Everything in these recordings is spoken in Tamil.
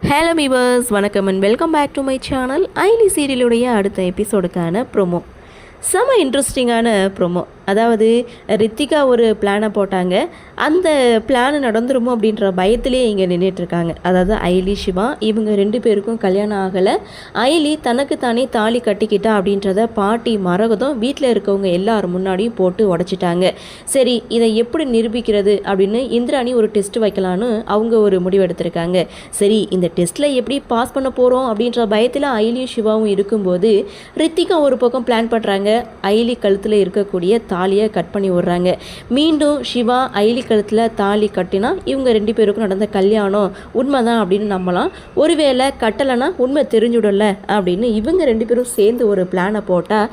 ஹலோ வீவர்ஸ், வணக்கம் and welcome back to my channel. ஐலி சீரியலுடைய அடுத்த எபிசோடுக்கான ப்ரோமோ செம இன்ட்ரெஸ்டிங்கான ப்ரோமோ. அதாவது ரித்திகா ஒரு பிளானை போட்டாங்க. அந்த பிளான் நடந்துருமோ அப்படின்ற பயத்திலே இங்கே நின்றுட்டுருக்காங்க. அதாவது ஐலி சிவா இவங்க 2 பேருக்கும் கல்யாணம் ஆகலை. ஐலி தனக்கு தானே தாலி கட்டிக்கிட்டா அப்படின்றத பாட்டி மரகதம் வீட்டில் இருக்கவங்க எல்லாரும் முன்னாடியும் போட்டு உடச்சிட்டாங்க. சரி, இதை எப்படி நிரூபிக்கிறது அப்படின்னு இந்திராணி ஒரு டெஸ்ட் வைக்கலான்னு அவங்க ஒரு முடிவெடுத்திருக்காங்க. சரி, இந்த டெஸ்ட்டில் எப்படி பாஸ் பண்ண போகிறோம் அப்படின்ற பயத்தில் ஐலியும் சிவாவும் இருக்கும்போது ரித்திகா ஒரு பக்கம் பிளான் பண்ணுறாங்க. ஐலி கழுத்தில் இருக்கக்கூடிய தாலியை கட் பண்ணி விடுறாங்க. மீண்டும் சிவா ஐலி கழுத்தில் தாலி கட்டினா இவங்க 2 பேருக்கும் நடந்த கல்யாணம் உண்மைதான் அப்படின்னு நம்பலாம். ஒருவேளை கட்டலைன்னா உண்மை தெரிஞ்சுடல அப்படின்னு இவங்க 2 பேரும் சேர்ந்து ஒரு பிளானை போட்டால்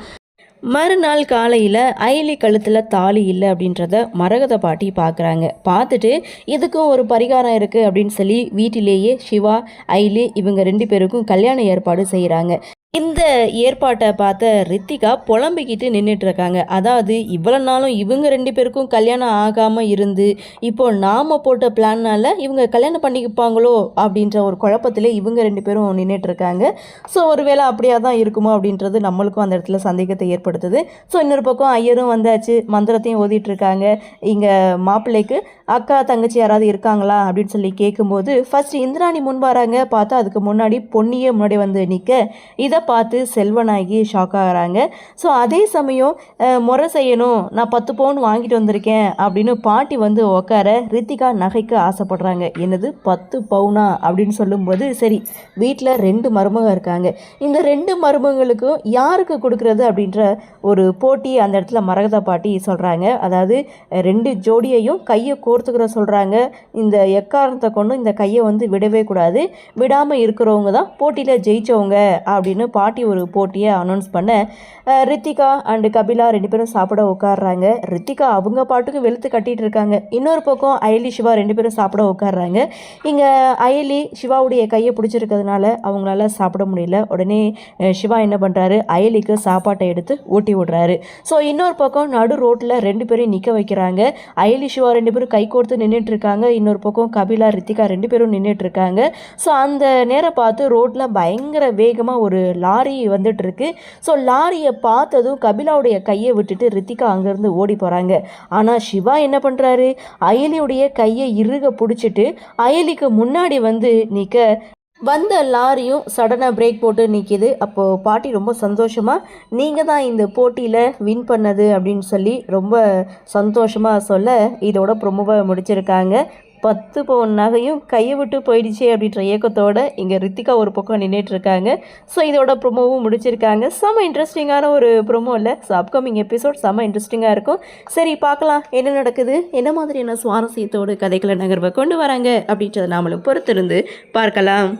மறுநாள் காலையில் ஐலி கழுத்தில் தாலி இல்லை அப்படின்றத மரகத பாட்டி பார்க்குறாங்க. பார்த்துட்டு இதுக்கும் ஒரு பரிகாரம் இருக்குது அப்படின்னு சொல்லி வீட்டிலேயே சிவா ஐலி இவங்க 2 பேருக்கும் கல்யாண ஏற்பாடு செய்கிறாங்க. இந்த ஏற்பாட்டை பார்த்த ரித்திகா புலம்பிக்கிட்டு நின்றுட்டுருக்காங்க. அதாவது இவ்வளோ நாளும் இவங்க 2 பேருக்கும் கல்யாணம் ஆகாமல் இருந்து இப்போ நாம் போட்ட பிளான்னால இவங்க கல்யாணம் பண்ணிக்குப்பாங்களோ அப்படின்ற ஒரு குழப்பத்தில் இவங்க 2 பேரும் நின்றுட்டுருக்காங்க. ஸோ ஒருவேளை அப்படியா தான் இருக்குமோ அப்படின்றது நம்மளுக்கும் அந்த இடத்துல சந்தேகத்தை ஏற்படுத்துது. ஸோ இன்னொரு பக்கம் ஐயரும் வந்தாச்சு, மந்திரத்தையும் ஓதிட்டுருக்காங்க. இங்கே மாப்பிள்ளைக்கு அக்கா தங்கச்சி யாராவது இருக்காங்களா அப்படின்னு சொல்லி கேட்கும்போது ஃபஸ்ட்டு இந்திராணி முன் வராங்க. பார்த்தா அதுக்கு முன்னாடி பொன்னியே முன்னாடி வந்து நிற்க இதை பார்த்து செல்வனாகி ஷாக் ஆகிறாங்க. ஸோ அதே சமயம் முறை செய்யணும், நான் 10 பவுன் வாங்கிட்டு வந்திருக்கேன் அப்படின்னு பாட்டி வந்து உக்கார ரித்திகா நகைக்கு ஆசைப்படுறாங்க. என்னது 10 பவுனா அப்படின்னு சொல்லும்போது சரி, வீட்டில் 2 மருமக இருக்காங்க. இந்த 2 மருமகளுக்கும் யாருக்கு கொடுக்குறது அப்படின்ற ஒரு போட்டி அந்த இடத்துல மரகத பாட்டி சொல்கிறாங்க. அதாவது 2 ஜோடியையும் கையை கோர்த்துக்கிற சொல்கிறாங்க. இந்த எக்காரணத்தை கொண்டு இந்த கையை வந்து விடவே கூடாது, விடாமல் இருக்கிறவங்க தான் போட்டியில் ஜெயித்தவங்க அப்படின்னு பாட்டி ஒரு போட்டியை அனௌன்ஸ் பண்ண ரித்திகா அண்டு கபிலா 2 பேரும் சாப்பிட உட்காடுறாங்க. ரித்திகா அவங்க பாட்டுக்கு வெளுத்து கட்டிகிட்டு இருக்காங்க. இன்னொரு பக்கம் ஐலி சிவா 2 பேரும் சாப்பிட உட்காடுறாங்க. இங்கே ஐலி சிவாவுடைய கையை பிடிச்சிருக்கிறதுனால அவங்களால சாப்பிட முடியல. உடனே சிவா என்ன பண்ணுறாரு, ஐலிக்கு சாப்பாட்டை எடுத்து ஊட்டி விடுறாரு. ஸோ இன்னொரு பக்கம் நடு ரோட்டில் 2 பேரையும் நிற்க வைக்கிறாங்க. ஐலி சிவா 2 பேரும் கை கோர்த்து நின்றுட்டு இருக்காங்க. இன்னொரு பக்கம் கபிலா ரித்திகா 2 பேரும் நின்றுட்டு இருக்காங்க. ஸோ அந்த நேரம் பார்த்து ரோட்டில் பயங்கர வேகமாக ஒரு லாரி வந்துட்டு இருக்கு. ஸோ லாரியை பார்த்ததும் கபிலாவுடைய கையை விட்டுட்டு ரித்திகா அங்கேருந்து ஓடி போகிறாங்க. ஆனால் சிவா என்ன பண்ணுறாரு, அயலியுடைய கையை இறுக பிடிச்சிட்டு அயலிக்கு முன்னாடி வந்து நிற்க வந்த லாரியும் சடனாக பிரேக் போட்டு நிற்கிது. அப்போது பாட்டி ரொம்ப சந்தோஷமாக நீங்கள் தான் இந்த போட்டியில் வின் பண்ணது அப்படின்னு சொல்லி ரொம்ப சந்தோஷமாக சொல்ல இதோட ப்ரொமோவை முடிச்சிருக்காங்க. 10 பவுன் நகையும் கையை விட்டு போயிடுச்சு அப்படின்ற ஏக்கத்தோட இங்கே ரித்திகா ஒரு பக்கம் நின்றுட்டு இருக்காங்க. ஸோ இதோட ப்ரொமோவும் முடிச்சிருக்காங்க. செம்ம இன்ட்ரெஸ்டிங்கான ஒரு ப்ரொமோ இல்லை. ஸோ அப்கமிங் எபிசோட் செம்ம இன்ட்ரெஸ்டிங்காக இருக்கும். சரி, பார்க்கலாம் என்ன நடக்குது, என்ன மாதிரியான சுவாரஸ்யத்தோடு கதைகளை நகர்வை கொண்டு வராங்க அப்படின்றத நாமளும் பொறுத்திருந்து பார்க்கலாம்.